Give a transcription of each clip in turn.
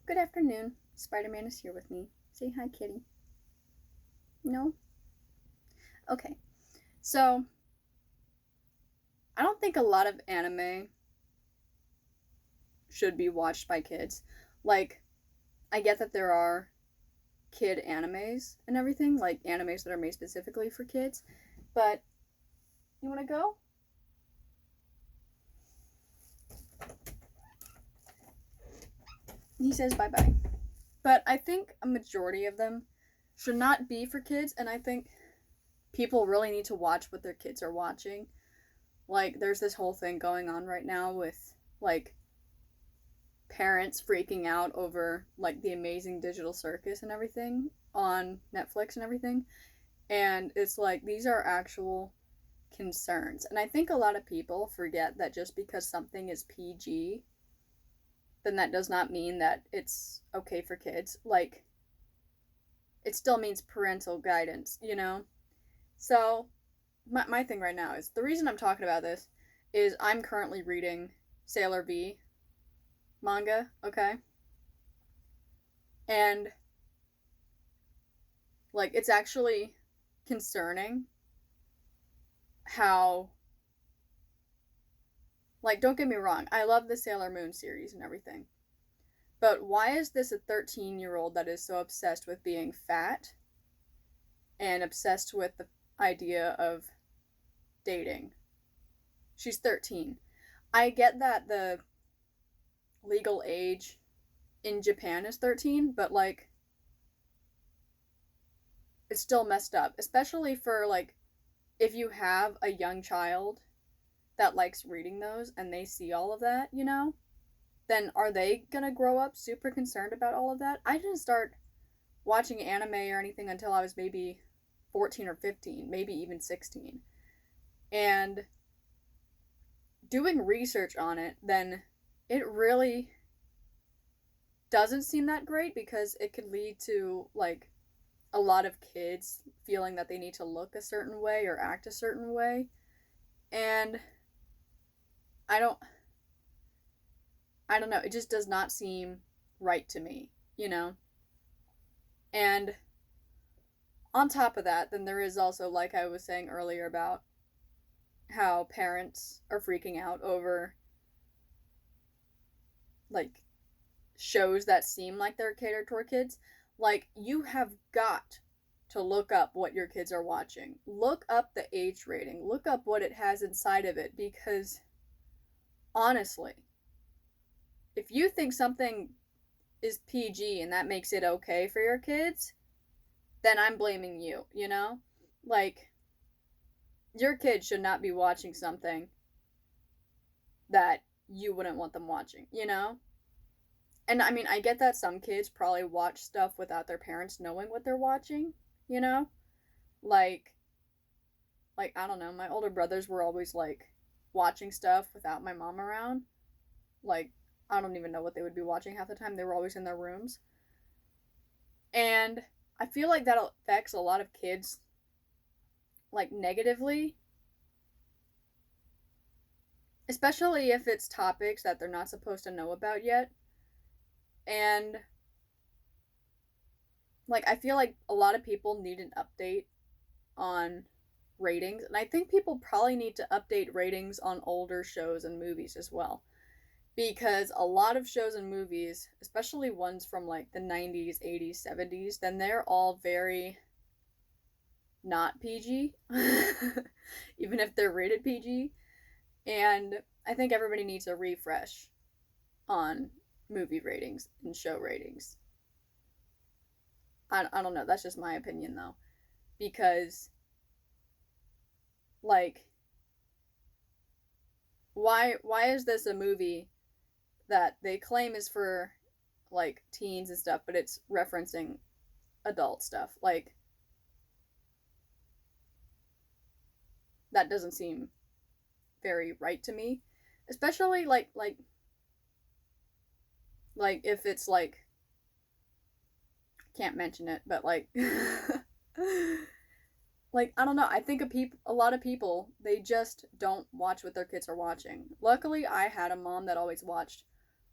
Good afternoon. Spider-Man is here with me. Say hi, kitty. No? Okay. So, I don't think a lot of anime should be watched by kids. Like, I get that there are kid animes and everything, like animes that are made specifically for kids, but you want to go? He says bye-bye. But I think a majority of them should not be for kids, and I think people really need to watch what their kids are watching. Like, there's this whole thing going on right now with, like, parents freaking out over, like, the Amazing Digital Circus and everything on Netflix and everything. And it's like, these are actual concerns. And I think a lot of people forget that just because something is PG, then that does not mean that it's okay for kids. Like, it still means parental guidance, you know? So, my thing right now is the reason I'm talking about this is I'm currently reading Sailor V manga, okay? And, like, it's actually concerning how, like, don't get me wrong, I love the Sailor Moon series and everything. But why is this a 13-year-old that is so obsessed with being fat and obsessed with the idea of dating? She's 13. I get that the legal age in Japan is 13, but, like, it's still messed up, especially for, like, if you have a young child that likes reading those and they see all of that, you know, then are they gonna grow up super concerned about all of that? I didn't start watching anime or anything until I was maybe 14 or 15, maybe even 16. And doing research on it, then it really doesn't seem that great because it could lead to, like, a lot of kids feeling that they need to look a certain way or act a certain way. And I don't I don't know, it just does not seem right to me, you know? And on top of that, then there is also, like I was saying earlier, about how parents are freaking out over, like, shows that seem like they're catered toward kids. Like, you have got to look up what your kids are watching. Look up the age rating. Look up what it has inside of it, because honestly, if you think something is PG and that makes it okay for your kids, then I'm blaming you, you know? Like, your kid should not be watching something that you wouldn't want them watching, you know? And I mean, I get that some kids probably watch stuff without their parents knowing what they're watching, you know? Like I don't know, my older brothers were always, like, watching stuff without my mom around. Like, I don't even know what they would be watching half the time. They were always in their rooms. And I feel like that affects a lot of kids, like, negatively, especially if it's topics that they're not supposed to know about yet. And, like, I feel like a lot of people need an update on ratings, and I think people probably need to update ratings on older shows and movies as well. Because a lot of shows and movies, especially ones from, like, the 90s, 80s, 70s, then they're all very not PG, even if they're rated PG. And I think everybody needs a refresh on movie ratings and show ratings. I don't know, that's just my opinion though. Because, like, why is this a movie that they claim is for, like, teens and stuff, but it's referencing adult stuff? Like, that doesn't seem very right to me. Especially, like if it's, like, can't mention it, but, like, like, I don't know, I think a lot of people, they just don't watch what their kids are watching. Luckily, I had a mom that always watched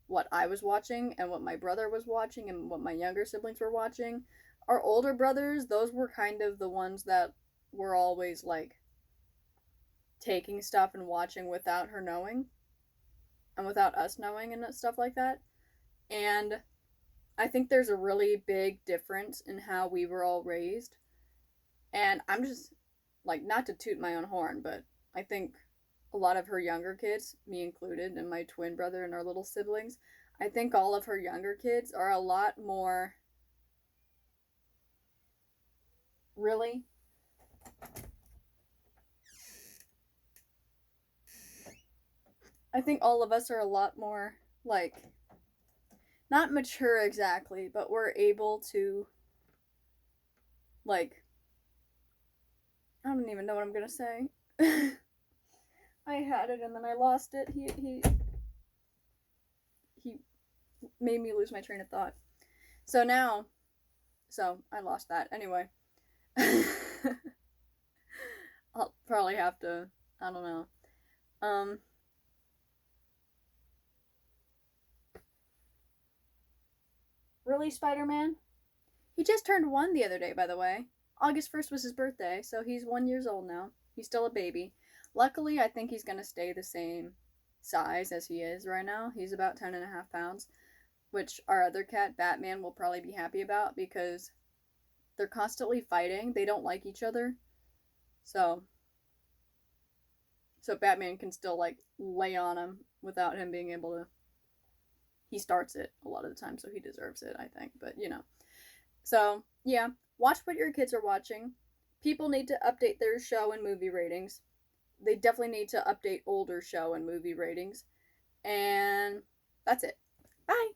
what I was watching and what my brother was watching and what my younger siblings were watching. Our older brothers, those were kind of the ones that were always like taking stuff and watching without her knowing and without us knowing and stuff like that. And I think there's a really big difference in how we were all raised. And I'm just like, not to toot my own horn, but I think a lot of her younger kids, me included, and my twin brother and our little siblings, I think all of her younger kids are a lot more really. I think all of us are a lot more like not mature exactly, but we're able to like I don't even know what I'm gonna say. I had it and then I lost it. He made me lose my train of thought. So now, so I lost that anyway. I'll probably have to. I don't know. Um. Really, Spider Man? He just turned 1 the other day, by the way. August 1st was his birthday, so he's 1 years old now. He's still a baby. Luckily, I think he's gonna stay the same size as he is right now. He's about 10.5 pounds, which our other cat, Batman, will probably be happy about because they're constantly fighting. They don't like each other. So Batman can still like lay on him without him being able to. He starts it a lot of the time, so he deserves it, I think. But so yeah, watch what your kids are watching. People need to update their show and movie ratings. They definitely need to update older show and movie ratings. And that's it. Bye.